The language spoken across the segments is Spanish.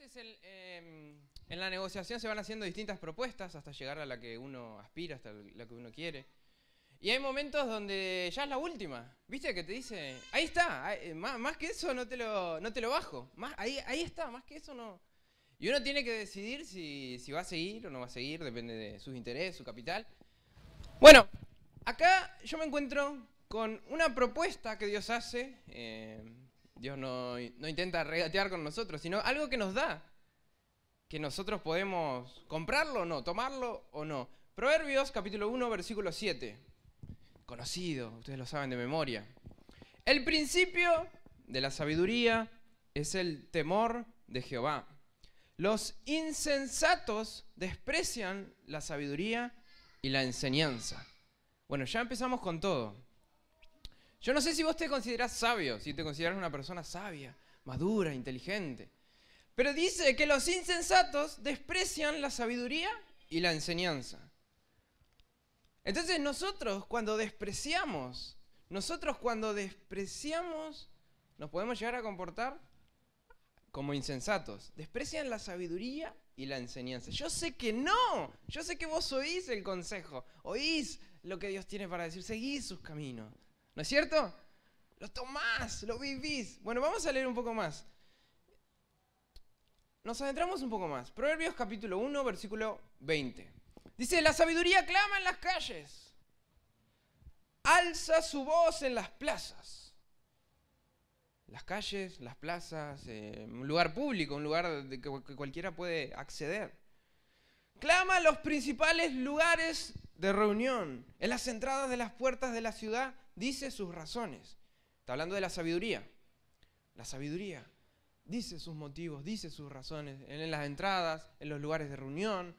veces en la negociación se van haciendo distintas propuestas hasta llegar a la que uno aspira, hasta la que uno quiere. Y hay momentos donde ya es la última, ¿viste? Que te dice, ahí está, más que eso no te lo bajo, ahí está, más que eso no. Y uno tiene que decidir si va a seguir o no va a seguir, depende de sus intereses, su capital. Bueno, acá yo me encuentro con una propuesta que Dios hace. Dios no intenta regatear con nosotros, sino algo que nos da, que nosotros podemos comprarlo o no, tomarlo o no. Proverbios capítulo 1, versículo 7. Conocido, ustedes lo saben de memoria. El principio de la sabiduría es el temor de Jehová. Los insensatos desprecian la sabiduría y la enseñanza. Bueno, ya empezamos con todo. Yo no sé si vos te considerás sabio, si te considerás una persona sabia, madura, inteligente. Pero dice que los insensatos desprecian la sabiduría y la enseñanza. Entonces nosotros cuando despreciamos, nos podemos llegar a comportar como insensatos. Desprecian la sabiduría y la enseñanza. Yo sé que no, yo sé que vos oís el consejo, oís lo que Dios tiene para decir, seguís sus caminos. ¿No es cierto? Lo tomás, lo vivís. Bueno, vamos a leer un poco más. Nos adentramos un poco más. Proverbios capítulo 1, versículo 20. Dice, la sabiduría clama en las calles, alza su voz en las plazas. Las calles, las plazas, un lugar público, un lugar de que cualquiera puede acceder. Clama en los principales lugares de reunión, en las entradas de las puertas de la ciudad, dice sus razones. Está hablando de la sabiduría. La sabiduría dice sus motivos, dice sus razones, en las entradas, en los lugares de reunión.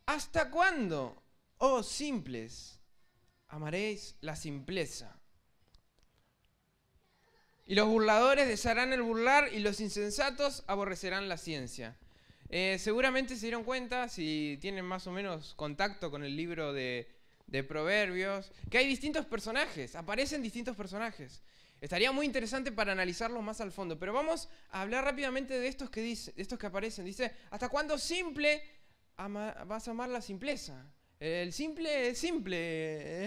¿Hasta cuándo, oh simples, amaréis la simpleza? Y los burladores desearán el burlar y los insensatos aborrecerán la ciencia. Seguramente se dieron cuenta, si tienen más o menos contacto con el libro de Proverbios, que hay distintos personajes, aparecen distintos personajes. Estaría muy interesante para analizarlos más al fondo, pero vamos a hablar rápidamente de estos que aparecen. Dice, ¿hasta cuándo simple vas a amar la simpleza? El simple es simple.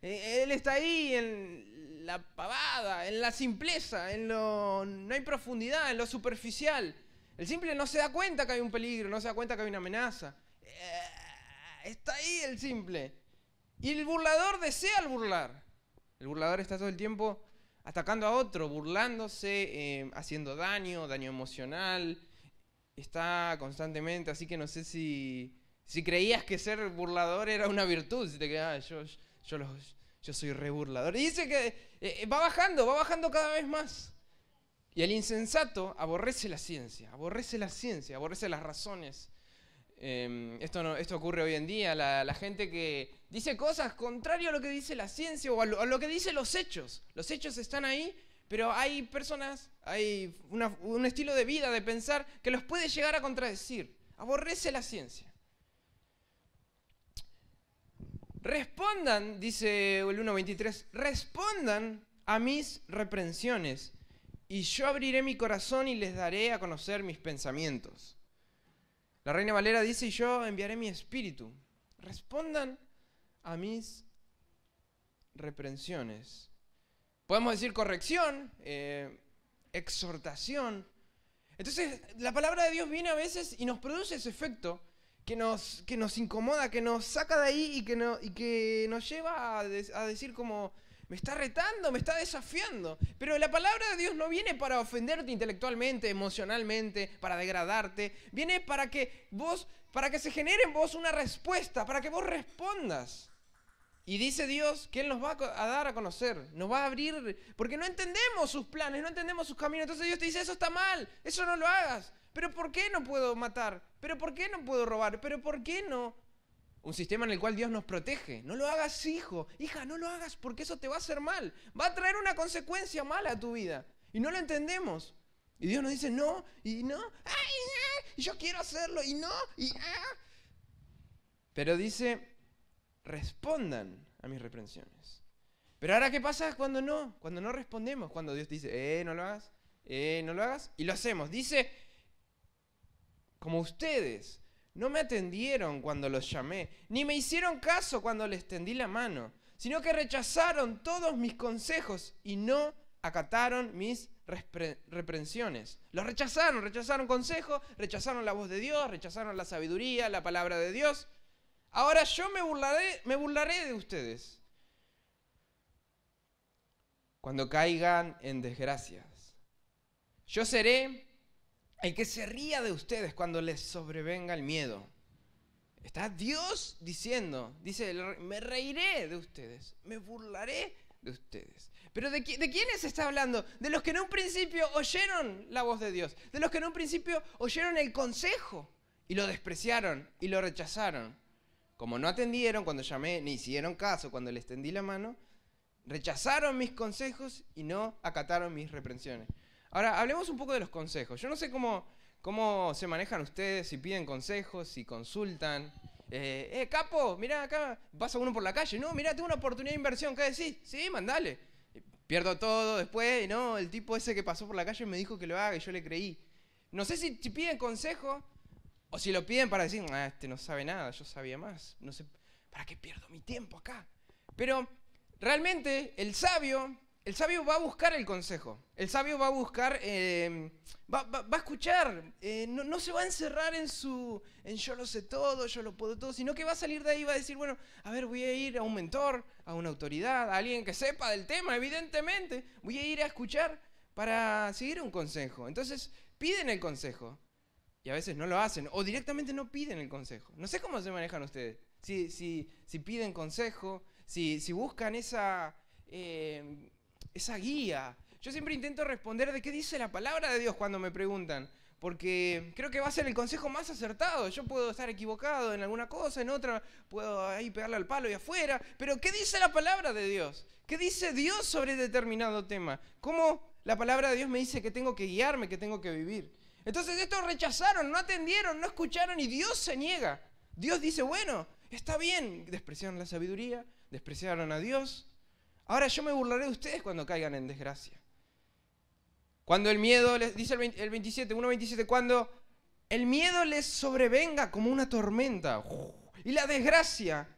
Él está ahí en la pavada, en la simpleza, no hay profundidad, en lo superficial. El simple no se da cuenta que hay un peligro, no se da cuenta que hay una amenaza. Está ahí el simple. Y el burlador desea el burlar. El burlador está todo el tiempo atacando a otro, burlándose, haciendo daño emocional. Está constantemente, así que no sé si creías que ser burlador era una virtud. Si te quedabas, yo soy re burlador. Y dice que va bajando cada vez más. Y el insensato aborrece la ciencia, aborrece las razones. Esto ocurre hoy en día, la gente que dice cosas contrarias a lo que dice la ciencia o a lo que dicen los hechos. Los hechos están ahí, pero hay personas, hay un estilo de vida, de pensar, que los puede llegar a contradecir. Aborrece la ciencia. Respondan, dice el 1.23, respondan a mis reprensiones, y yo abriré mi corazón y les daré a conocer mis pensamientos. La Reina Valera dice, y yo enviaré mi espíritu. Respondan a mis reprensiones. Podemos decir corrección, exhortación. Entonces, la palabra de Dios viene a veces y nos produce ese efecto que nos incomoda, que nos saca de ahí y que nos lleva a decir como, me está retando, me está desafiando. Pero la palabra de Dios no viene para ofenderte intelectualmente, emocionalmente, para degradarte. Viene para que se genere en vos una respuesta, para que vos respondas. Y dice Dios que Él nos va a dar a conocer, nos va a abrir, porque no entendemos sus planes, no entendemos sus caminos. Entonces Dios te dice, eso está mal, eso no lo hagas. ¿Pero por qué no puedo matar? ¿Pero por qué no puedo robar? ¿Pero por qué no? Un sistema en el cual Dios nos protege. No lo hagas, hijo, hija, no lo hagas porque eso te va a hacer mal. Va a traer una consecuencia mala a tu vida. Y no lo entendemos. Y Dios nos dice, no, y no, y yo quiero hacerlo, y no, y Pero dice, respondan a mis reprensiones. Pero ahora, ¿qué pasa cuando no? Cuando no respondemos, cuando Dios dice, no lo hagas, no lo hagas, y lo hacemos. Dice, como ustedes no me atendieron cuando los llamé, ni me hicieron caso cuando les tendí la mano, sino que rechazaron todos mis consejos y no acataron mis reprensiones. Los rechazaron consejos, rechazaron la voz de Dios, rechazaron la sabiduría, la palabra de Dios. Ahora yo me burlaré de ustedes cuando caigan en desgracias. Yo seré el que se ría de ustedes cuando les sobrevenga el miedo. Está Dios diciendo, dice, me reiré de ustedes, me burlaré de ustedes. Pero ¿de quiénes está hablando? De los que en un principio oyeron la voz de Dios, de los que en un principio oyeron el consejo y lo despreciaron y lo rechazaron. Como no atendieron cuando llamé, ni hicieron caso cuando les tendí la mano, rechazaron mis consejos y no acataron mis reprensiones. Ahora, hablemos un poco de los consejos. Yo no sé cómo se manejan ustedes, si piden consejos, si consultan. Capo, mirá acá, pasa uno por la calle. No, mirá, tengo una oportunidad de inversión. ¿Qué decís? Sí, mandale. Pierdo todo después, y no, el tipo ese que pasó por la calle me dijo que lo haga y yo le creí. No sé si piden consejo o si lo piden para decir, este no sabe nada, yo sabía más. No sé, ¿para qué pierdo mi tiempo acá? Pero realmente el sabio va a buscar el consejo. El sabio va a buscar, va a escuchar. No se va a encerrar en yo lo sé todo, yo lo puedo todo, sino que va a salir de ahí y va a decir, bueno, a ver, voy a ir a un mentor, a una autoridad, a alguien que sepa del tema, evidentemente. Voy a ir a escuchar para seguir un consejo. Entonces, piden el consejo. Y a veces no lo hacen, o directamente no piden el consejo. No sé cómo se manejan ustedes. Si piden consejo, si buscan esa guía. Yo siempre intento responder de qué dice la palabra de Dios cuando me preguntan, porque creo que va a ser el consejo más acertado. Yo puedo estar equivocado en alguna cosa, en otra puedo ahí pegarle al palo y afuera, pero ¿qué dice la palabra de Dios? ¿Qué dice Dios sobre determinado tema? ¿Cómo la palabra de Dios me dice que tengo que guiarme, que tengo que vivir? Entonces estos rechazaron, no atendieron, no escucharon y Dios se niega. Dios dice, bueno, está bien, despreciaron la sabiduría, despreciaron a Dios. Ahora yo me burlaré de ustedes cuando caigan en desgracia. Cuando el miedo, dice el 27, 1.27, cuando el miedo les sobrevenga como una tormenta y la desgracia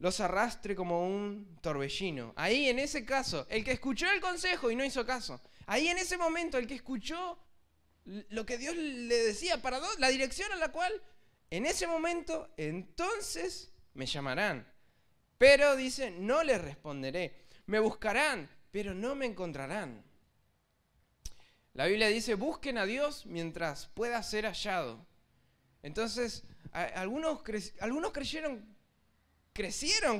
los arrastre como un torbellino. Ahí en ese caso, el que escuchó el consejo y no hizo caso, ahí en ese momento el que escuchó lo que Dios le decía, la dirección a la cual, en ese momento, entonces me llamarán. Pero dice, no les responderé. Me buscarán, pero no me encontrarán. La Biblia dice, busquen a Dios mientras pueda ser hallado. Entonces, algunos crecieron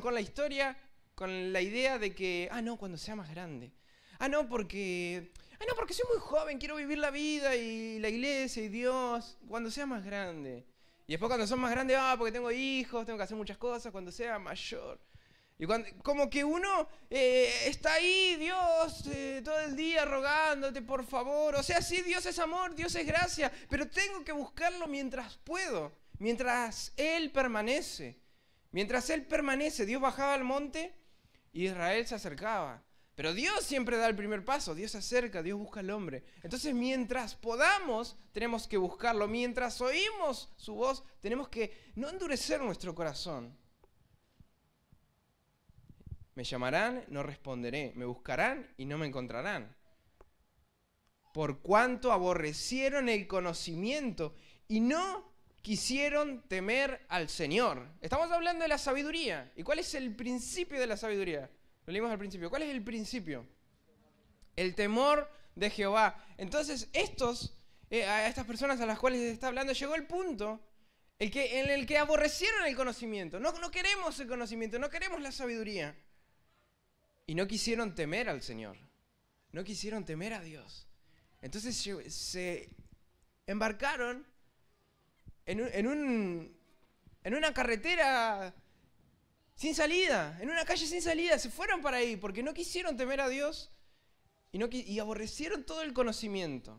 con la historia, con la idea de que, no, cuando sea más grande. No, porque soy muy joven, quiero vivir la vida y la iglesia y Dios, cuando sea más grande. Y después cuando son más grandes, porque tengo hijos, tengo que hacer muchas cosas, cuando sea mayor. Y como que uno está ahí, Dios, todo el día rogándote, por favor. O sea, sí, Dios es amor, Dios es gracia, pero tengo que buscarlo mientras puedo, mientras Él permanece. Mientras Él permanece, Dios bajaba al monte y Israel se acercaba. Pero Dios siempre da el primer paso, Dios se acerca, Dios busca al hombre. Entonces, mientras podamos, tenemos que buscarlo. Mientras oímos su voz, tenemos que no endurecer nuestro corazón. Me llamarán, no responderé. Me buscarán y no me encontrarán. Por cuanto aborrecieron el conocimiento y no quisieron temer al Señor. Estamos hablando de la sabiduría. ¿Y cuál es el principio de la sabiduría? Lo leímos al principio. ¿Cuál es el principio? El temor de Jehová. Entonces, a estas personas a las cuales se está hablando, llegó el punto en el que aborrecieron el conocimiento. No queremos el conocimiento, no queremos la sabiduría. Y no quisieron temer al Señor. No quisieron temer a Dios. Entonces se embarcaron en una carretera sin salida, en una calle sin salida. Se fueron para ahí porque no quisieron temer a Dios y aborrecieron todo el conocimiento.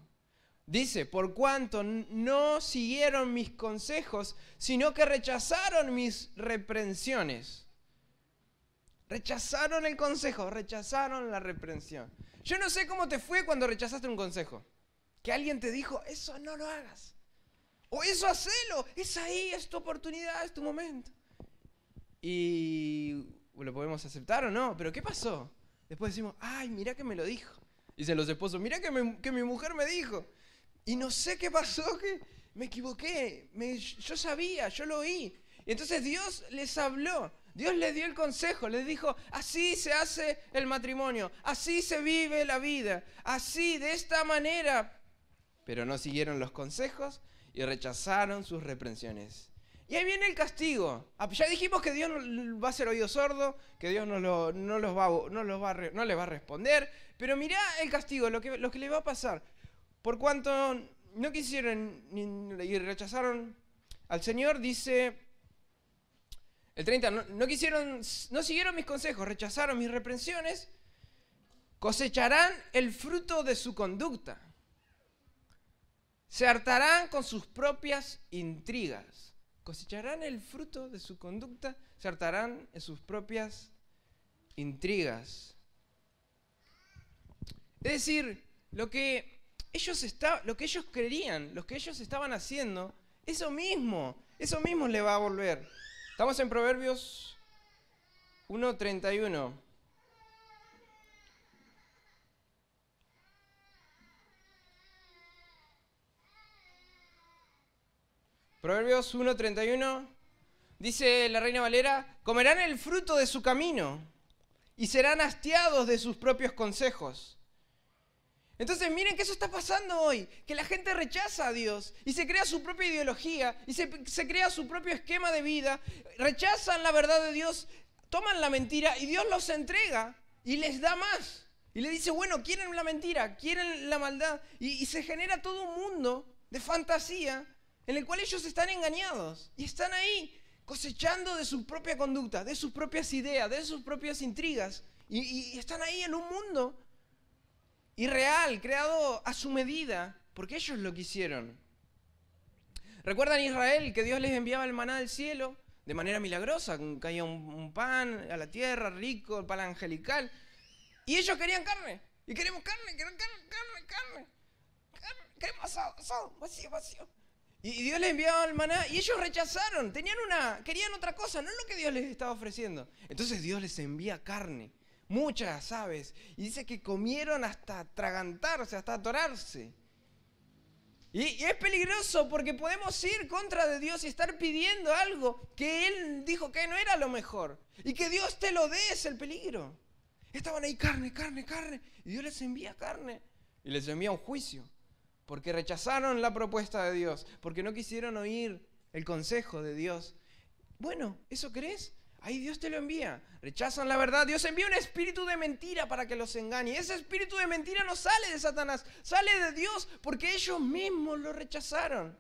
Dice, por cuanto no siguieron mis consejos, sino que rechazaron mis reprensiones. Rechazaron el consejo, rechazaron la reprensión. Yo no sé cómo te fue cuando rechazaste un consejo. Que alguien te dijo, eso no lo hagas. O eso hacelo, es ahí, es tu oportunidad, es tu momento. Y lo podemos aceptar o no, pero ¿qué pasó? Después decimos, ay, mirá que me lo dijo. Dicen los esposos, mirá que mi mujer me dijo. Y no sé qué pasó, que me equivoqué. Yo sabía, yo lo oí. Y entonces Dios les habló. Dios les dio el consejo, les dijo, así se hace el matrimonio, así se vive la vida, así, de esta manera. Pero no siguieron los consejos y rechazaron sus reprensiones. Y ahí viene el castigo. Ya dijimos que Dios no va a ser oído sordo, que Dios no les va a responder. Pero mirá el castigo, lo que le va a pasar. Por cuanto no quisieron y rechazaron al Señor, dice el 30, no siguieron mis consejos, rechazaron mis reprensiones, cosecharán el fruto de su conducta. Se hartarán con sus propias intrigas. Cosecharán el fruto de su conducta, se hartarán en sus propias intrigas. Es decir, lo que ellos querían, lo que ellos estaban haciendo, eso mismo le va a volver. Estamos en Proverbios 1:31. Proverbios 1:31 dice la Reina Valera, comerán el fruto de su camino y serán hastiados de sus propios consejos. Entonces miren que eso está pasando hoy, que la gente rechaza a Dios y se crea su propia ideología y se crea su propio esquema de vida, rechazan la verdad de Dios, toman la mentira y Dios los entrega y les da más. Y le dice, bueno, quieren la mentira, quieren la maldad y se genera todo un mundo de fantasía en el cual ellos están engañados y están ahí cosechando de su propia conducta, de sus propias ideas, de sus propias intrigas y están ahí en un mundo irreal, creado a su medida, porque ellos lo quisieron. ¿Recuerdan Israel que Dios les enviaba el maná del cielo de manera milagrosa? Caía un pan a la tierra rico, el pan angelical. Y ellos querían carne. Y queremos carne. Queremos asado, vacío. Y Dios les enviaba el maná y ellos rechazaron. Querían otra cosa, no lo que Dios les estaba ofreciendo. Entonces Dios les envía carne. Muchas aves. Y dice que comieron hasta atragantarse, hasta atorarse. Y es peligroso porque podemos ir contra de Dios y estar pidiendo algo que Él dijo que no era lo mejor. Y que Dios te lo dé es el peligro. Estaban ahí carne. Y Dios les envía carne. Y les envía un juicio. Porque rechazaron la propuesta de Dios. Porque no quisieron oír el consejo de Dios. Bueno, ¿eso crees? Ahí Dios te lo envía. Rechazan la verdad. Dios envía un espíritu de mentira para que los engañe. Ese espíritu de mentira no sale de Satanás, sale de Dios porque ellos mismos lo rechazaron.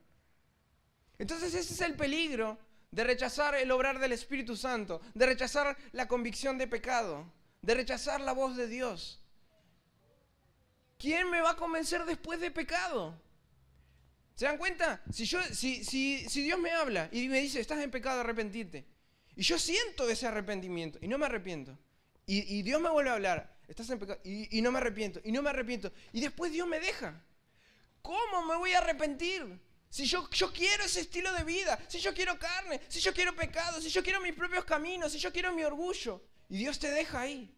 Entonces ese es el peligro de rechazar el obrar del Espíritu Santo, de rechazar la convicción de pecado, de rechazar la voz de Dios. ¿Quién me va a convencer después de pecado? ¿Se dan cuenta? Si Dios me habla y me dice, estás en pecado, arrepentirte. Y yo siento ese arrepentimiento y no me arrepiento. Y Dios me vuelve a hablar, estás en pecado, y no me arrepiento, y después Dios me deja. ¿Cómo me voy a arrepentir? Si yo quiero ese estilo de vida, si yo quiero carne, si yo quiero pecado, si yo quiero mis propios caminos, si yo quiero mi orgullo. Y Dios te deja ahí.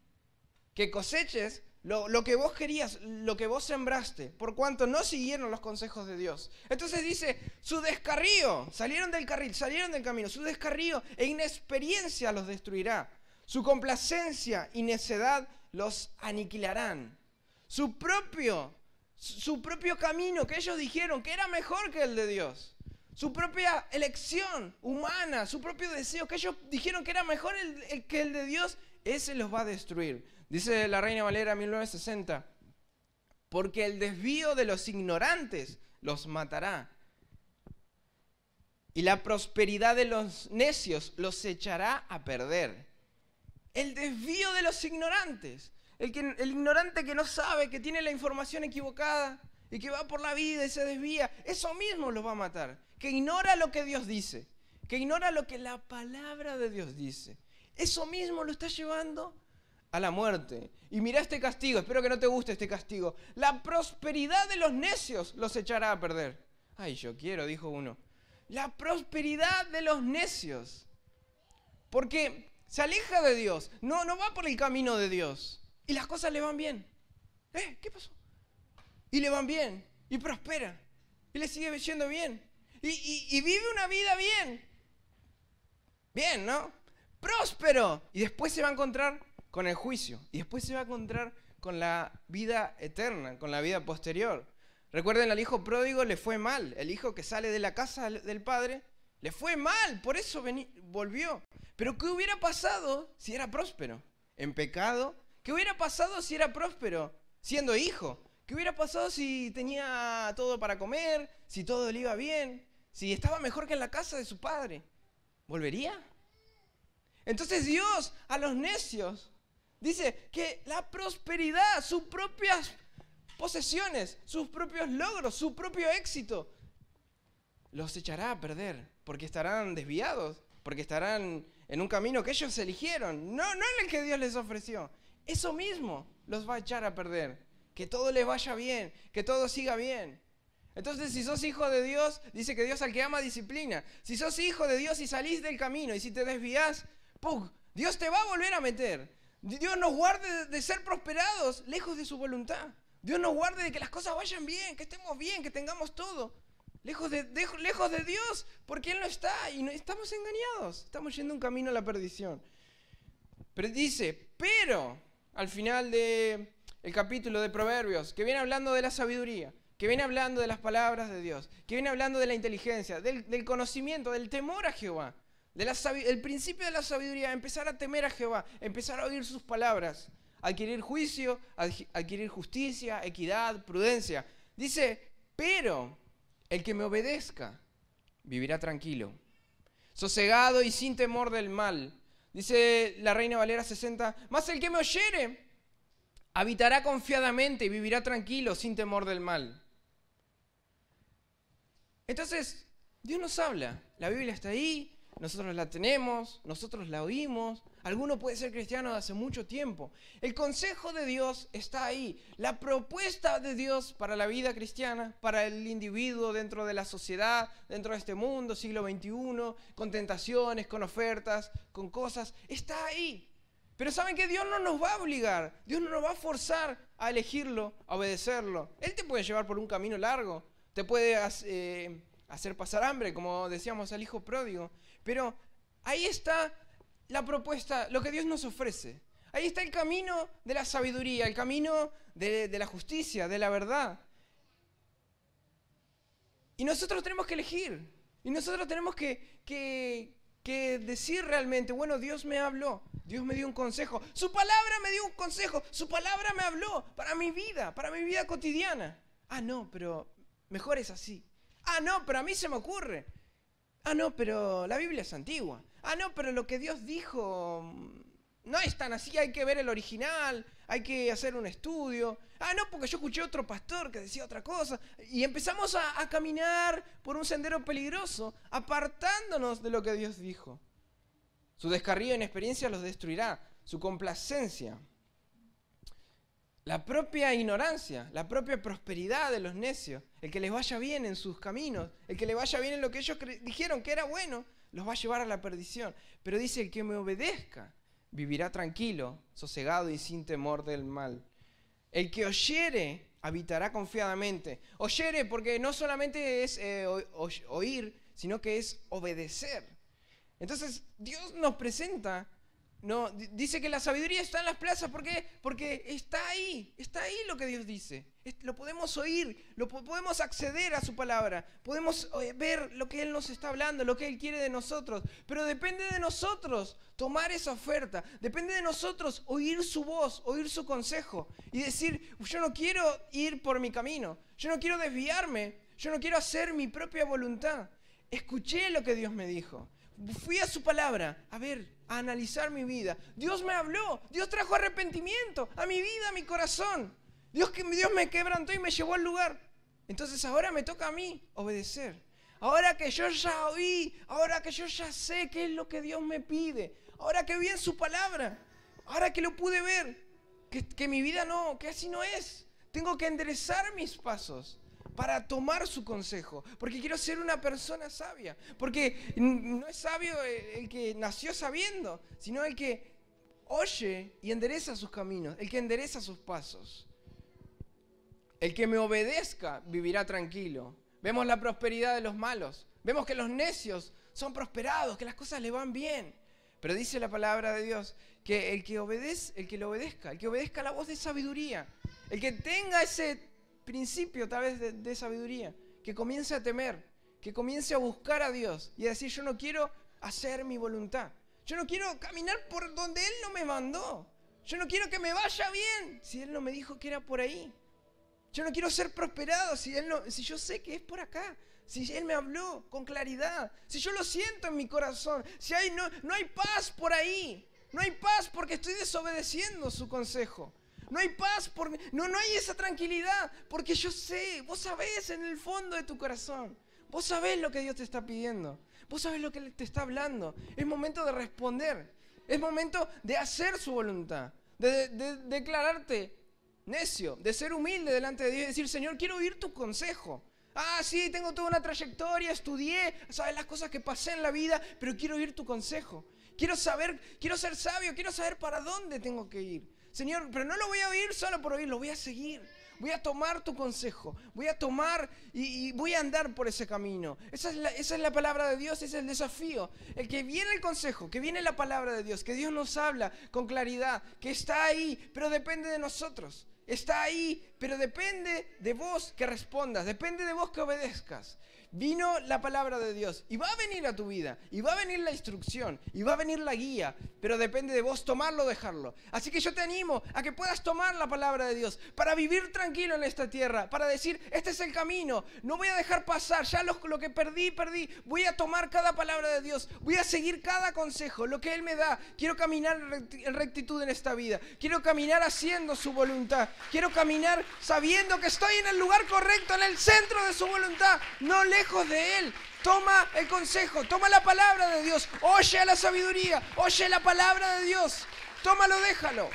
Que coseches lo que vos querías, lo que vos sembraste, por cuanto no siguieron los consejos de Dios. Entonces dice, su descarrío, salieron del carril, salieron del camino, su descarrío e inexperiencia los destruirá. Su complacencia y necedad los aniquilarán. Su propio camino que ellos dijeron que era mejor que el de Dios. Su propia elección humana, su propio deseo que ellos dijeron que era mejor que el de Dios, ese los va a destruir. Dice la Reina Valera 1960, porque el desvío de los ignorantes los matará y la prosperidad de los necios los echará a perder. El desvío de los ignorantes, el ignorante que no sabe, que tiene la información equivocada y que va por la vida y se desvía, eso mismo los va a matar. Que ignora lo que Dios dice, que ignora lo que la palabra de Dios dice. eso mismo lo está llevando a la muerte. Y mira este castigo, espero que no te guste este castigo. La prosperidad de los necios los echará a perder. Ay, yo quiero, dijo uno. La prosperidad de los necios. Porque se aleja de Dios, no va por el camino de Dios. Y las cosas le van bien. ¿Qué pasó? Y le van bien, y prospera, y le sigue yendo bien. Y vive una vida bien. Bien, ¿no? Próspero. Y después se va a encontrar con el juicio. Y después se va a encontrar con la vida eterna, con la vida posterior. Recuerden, al hijo pródigo le fue mal. El hijo que sale de la casa del padre le fue mal, por eso volvió. Pero ¿qué hubiera pasado si era próspero? En pecado. ¿Qué hubiera pasado si era próspero siendo hijo? ¿Qué hubiera pasado si tenía todo para comer? Si todo le iba bien. Si estaba mejor que en la casa de su padre. ¿Volvería? Entonces Dios a los necios dice que la prosperidad, sus propias posesiones, sus propios logros, su propio éxito, los echará a perder porque estarán desviados, porque estarán en un camino que ellos eligieron, no en el que Dios les ofreció. Eso mismo los va a echar a perder. Que todo les vaya bien, que todo siga bien. Entonces, si sos hijo de Dios, dice que Dios al que ama disciplina. Si sos hijo de Dios y salís del camino y si te desvías, ¡pum!, Dios te va a volver a meter. Dios nos guarde de ser prosperados lejos de su voluntad. Dios nos guarde de que las cosas vayan bien, que estemos bien, que tengamos todo. Lejos de Dios, porque Él no está y no, estamos engañados. Estamos yendo un camino a la perdición. Pero dice, pero al final del capítulo de Proverbios, que viene hablando de la sabiduría, que viene hablando de las palabras de Dios, que viene hablando de la inteligencia, del conocimiento, del temor a Jehová, el principio de la sabiduría, empezar a temer a Jehová, empezar a oír sus palabras, adquirir juicio, adquirir justicia, equidad, prudencia. Dice, pero el que me obedezca vivirá tranquilo, sosegado y sin temor del mal. Dice la Reina Valera 60, mas el que me oyere habitará confiadamente y vivirá tranquilo sin temor del mal. Entonces, Dios nos habla. La Biblia está ahí, nosotros la tenemos, nosotros la oímos. Alguno puede ser cristiano de hace mucho tiempo. El consejo de Dios está ahí. La propuesta de Dios para la vida cristiana, para el individuo dentro de la sociedad, dentro de este mundo, siglo XXI, con tentaciones, con ofertas, con cosas, está ahí. Pero ¿saben qué? Dios no nos va a obligar, Dios no nos va a forzar a elegirlo, a obedecerlo. Él te puede llevar por un camino largo, te puede hacer pasar hambre, como decíamos al hijo pródigo. Pero ahí está la propuesta, lo que Dios nos ofrece. Ahí está el camino de la sabiduría, el camino de la justicia, de la verdad. Y nosotros tenemos que elegir. Y nosotros tenemos que decir realmente, bueno, Dios me habló, Dios me dio un consejo, su palabra me dio un consejo, su palabra me habló para mi vida cotidiana. Ah, no, pero mejor es así. Ah, no, pero a mí se me ocurre. Ah, no, pero la Biblia es antigua. Ah, no, pero lo que Dios dijo no es tan así, hay que ver el original, hay que hacer un estudio. Ah, no, porque yo escuché otro pastor que decía otra cosa. Y empezamos a caminar por un sendero peligroso, apartándonos de lo que Dios dijo. Su descarrío en experiencia los destruirá, su complacencia. La propia ignorancia, la propia prosperidad de los necios, el que les vaya bien en sus caminos, el que les vaya bien en lo que ellos dijeron que era bueno, los va a llevar a la perdición. Pero dice, el que me obedezca vivirá tranquilo, sosegado y sin temor del mal. El que oyere habitará confiadamente. Oyere porque no solamente es oír, sino que es obedecer. Entonces Dios nos presenta, no, dice que la sabiduría está en las plazas. ¿Por qué? Porque está ahí lo que Dios dice. Lo podemos oír, podemos acceder a su palabra, podemos ver lo que Él nos está hablando, lo que Él quiere de nosotros. Pero depende de nosotros tomar esa oferta, depende de nosotros oír su voz, oír su consejo y decir, yo no quiero ir por mi camino, yo no quiero desviarme, yo no quiero hacer mi propia voluntad. Escuché lo que Dios me dijo. Fui a su palabra, a analizar mi vida. Dios me habló, Dios trajo arrepentimiento a mi vida, a mi corazón. Dios me quebrantó y me llevó al lugar. Entonces ahora me toca a mí obedecer. Ahora que yo ya oí, ahora que yo ya sé qué es lo que Dios me pide, ahora que vi en su palabra, ahora que lo pude ver, que mi vida no, que así no es. Tengo que enderezar mis pasos para tomar su consejo, porque quiero ser una persona sabia, porque no es sabio el que nació sabiendo, sino el que oye y endereza sus caminos, el que endereza sus pasos. El que me obedezca vivirá tranquilo. Vemos la prosperidad de los malos, vemos que los necios son prosperados, que las cosas le van bien, pero dice la palabra de Dios que el que obedezca la voz de sabiduría, el que tenga ese principio tal vez de sabiduría, que comience a temer, que comience a buscar a Dios y a decir, yo no quiero hacer mi voluntad, yo no quiero caminar por donde Él no me mandó, yo no quiero que me vaya bien si Él no me dijo que era por ahí, yo no quiero ser prosperado si yo sé que es por acá, si Él me habló con claridad, si yo lo siento en mi corazón, si no hay paz por ahí, no hay paz porque estoy desobedeciendo su consejo. No hay paz, no hay esa tranquilidad, porque yo sé, vos sabés en el fondo de tu corazón, vos sabés lo que Dios te está pidiendo, vos sabés lo que Él te está hablando. Es momento de responder, es momento de hacer su voluntad, de declararte necio, de ser humilde delante de Dios y decir, Señor, quiero oír tu consejo. Ah, sí, tengo toda una trayectoria, estudié, sabes las cosas que pasé en la vida, pero quiero oír tu consejo. Quiero ser sabio, quiero saber para dónde tengo que ir. Señor, pero no lo voy a oír solo por oír, lo voy a seguir. Voy a tomar tu consejo, voy a tomar y voy a andar por ese camino. Esa es la palabra de Dios, ese es el desafío. El que viene el consejo, que viene la palabra de Dios, que Dios nos habla con claridad, que está ahí, pero depende de nosotros. Está ahí, pero depende de vos que respondas, depende de vos que obedezcas. Vino la palabra de Dios y va a venir a tu vida, y va a venir la instrucción, y va a venir la guía, pero depende de vos tomarlo o dejarlo. Así que yo te animo a que puedas tomar la palabra de Dios para vivir tranquilo en esta tierra, para decir, este es el camino, no voy a dejar pasar, ya lo que perdí, voy a tomar cada palabra de Dios, voy a seguir cada consejo, lo que Él me da. Quiero caminar en rectitud en esta vida, quiero caminar haciendo su voluntad, quiero caminar sabiendo que estoy en el lugar correcto, en el centro de su voluntad, no lejos de Él. Toma el consejo, toma la palabra de Dios, oye a la sabiduría, oye la palabra de Dios, tómalo, déjalo.